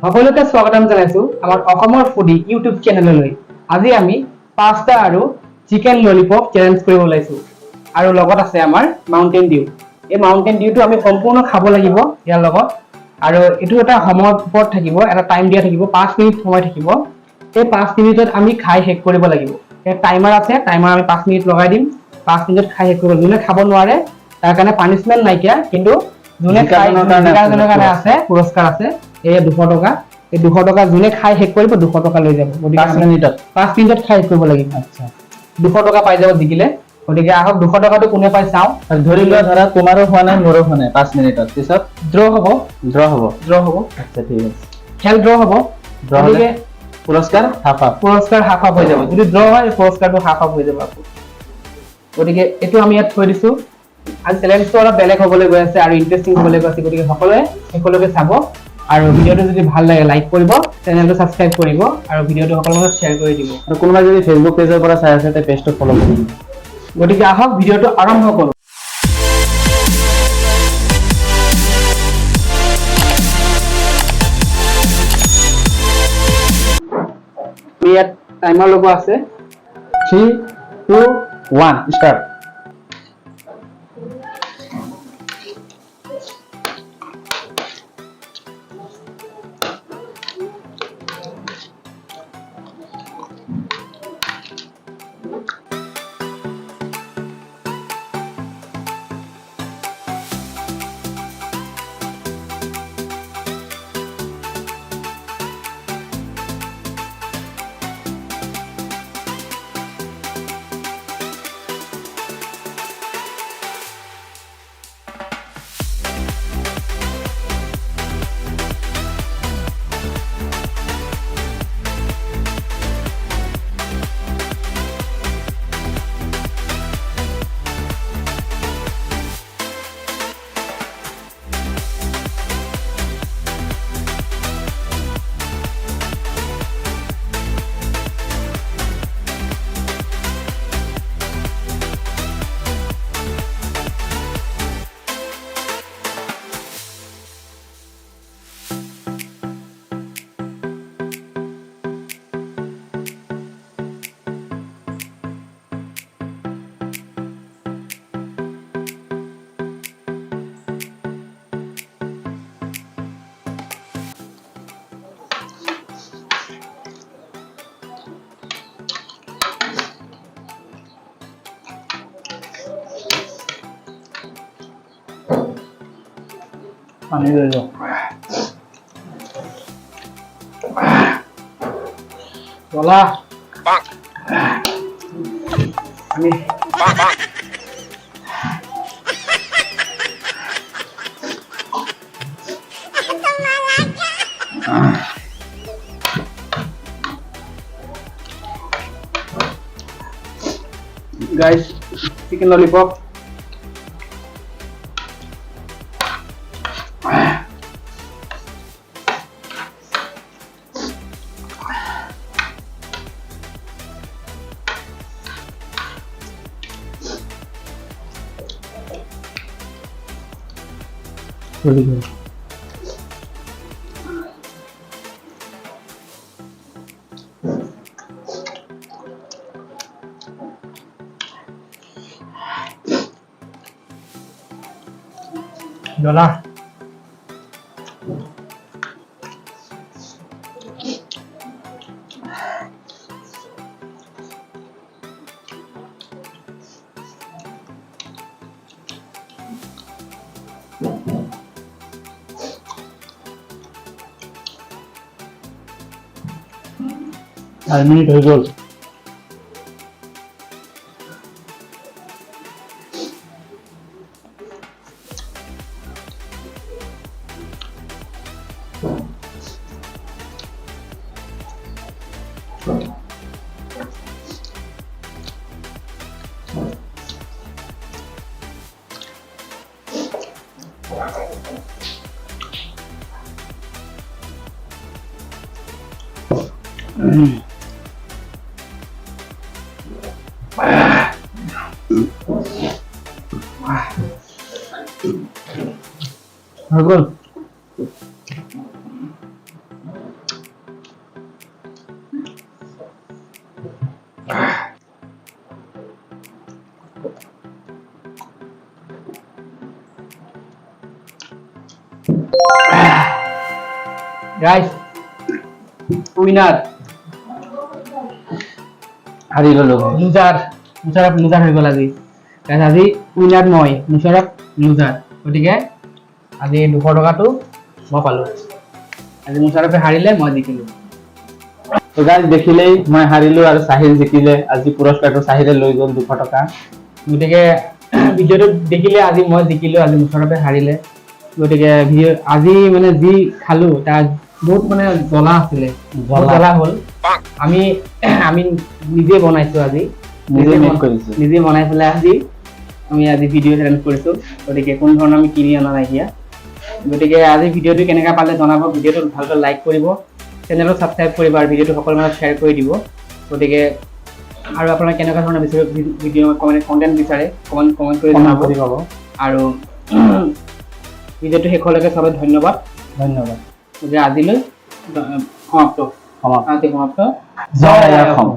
সকলোকে স্বাগতম জনাইছো আমাৰ অসমৰ ফুডি ইউটিউব চেনেললৈ। আজি আমি পাস্তা আৰু চিকেন ললিপপ চ্যালেঞ্জ কৰিব ওলাইছো আৰু লগত আছে আমাৰ মাউন্টেন ডিউ। এই মাউন্টেন ডিউটো আমি সম্পূৰ্ণ খাব লাগিব ইয়াৰ লগত আৰু এটো এটা সময়ৰ ওপৰত থাকিব, এটা টাইম দিয়া থাকিব, 5 মিনিট সময় থাকিব। এই 5 মিনিটত আমি খাই শেষ কৰিব লাগিব। এই টাইমাৰ আছে, টাইমাৰ আমি 5 মিনিট লগাই দিম। 5 মিনিটত খাই শেষ কৰিব। যোনে খাব নোৱাৰে তাৰ কাৰণে পানিশমেন্ট নাইকিয়া, কিন্তু যোনে খাই জিকাজনৰ কাৰণে আছে পুৰস্কাৰ আছে। এই 200 টকা, এই 200 টকা যোনে খাই শেষ কৰিব 200 টকা লৈ যাব। 5 মিনিটত খাই শেষ কৰিব লাগিব। আচ্ছা 200 টকা পাই যাব জিকিলে। গতিকে আহক 200 টকাটো কোনে পাই চাও। ধৰি লোৱা ধৰা তোমাৰো হোৱা নাই মোৰো হোৱা নাই 5 মিনিটত পিছত ড্ৰ হ'ব। আচ্ছা ঠিক আছে, খেল ড্ৰ হ'ব। গতিকে পুৰস্কাৰ হাফ হৈ যাব। যদি ড্ৰ হয় পুৰস্কাৰটো হাফ হৈ যাব। গতিকে এটো আমি ইয়াত থৈ দিছো। আজি চ্যালেঞ্জটো অলপ বেলেগ হ'বলৈ গৈ আছে আৰু ইন্টাৰেষ্টিং হ'বলৈ গৈ আছে। গতিকে সকলোৱে চাব আৰু ভিডিওটো যদি ভাল লাগে লাইক কৰিব, চেনেলটো সাবস্ক্ৰাইব কৰিব আৰু ভিডিওটো সকলোৰে লগত শেয়াৰ কৰি দিব। আৰু কোনোবা যদি ফেসবুক পেজৰ পৰা চাই আছে তে পেজটো ফলো কৰিব। গতিকে আহক ভিডিওটো আৰম্ভ কৰো। ইয়াত টাইমাৰ লগোৱা আছে। 3 2 1 স্টার্ট। পানী লৈ যাও। বলা আমি guys, chicken lollipop. Really good. Yola. I need to go. Guys winner হাৰি গলো লুজাৰ মুছাৰফ লুজাৰ হৈ গ'ল আজি গাইস আজি উইনাৰ মই মুছাৰফ লুজাৰ গতিকে আজি 200 টকাটো মই পালো আজি মুছাৰফে হাৰিলে মই জিকিলো তো গাইজ দেখিলেই মই হাৰিলো আৰু সাহিল জিকিলে আজি পুৰস্কাৰটো সাহিলে লৈ গ'ল 200 টকা গতিকে ভিডিঅ'টো দেখিলে আজি মই জিকিলো আজি মুছাৰফে হাৰিলে গতিকে আজি মানে যি খালো তাৰ বহুত মানে জ্বলা আছিলে জ্বলা হ'ল আমি আমি নিজে বনাইছো আজি নিজে মেক কৰিছো নিজে বনাই পেলাই আমি আজি ভিডিঅ' চেলেঞ্জ কৰিছো গতিকে কোন ধৰণৰ আমি কিনি অনা নাই এতিয়া গতিকে আজি ভিডিঅ'টো কেনেকা পালে জনাব ভিডিঅ'টো ভালকৈ লাইক কৰিব চেনেলটো ছাবস্ক্ৰাইব কৰিব আৰু ভিডিঅ'টো সকলোৰে মাজত শ্বেয়াৰ কৰি দিব গতিকে আৰু আপোনালোকে কেনেকুৱা ধৰণৰ ভিডিঅ' কণ্টেণ্ট বিচাৰে কমেণ্ট কৰি জনাব আৰু ভিডিঅ'টো শেষলৈকে সবে ধন্যবাদ গতিকে আজিলৈ সমাপ্ত জয় অসম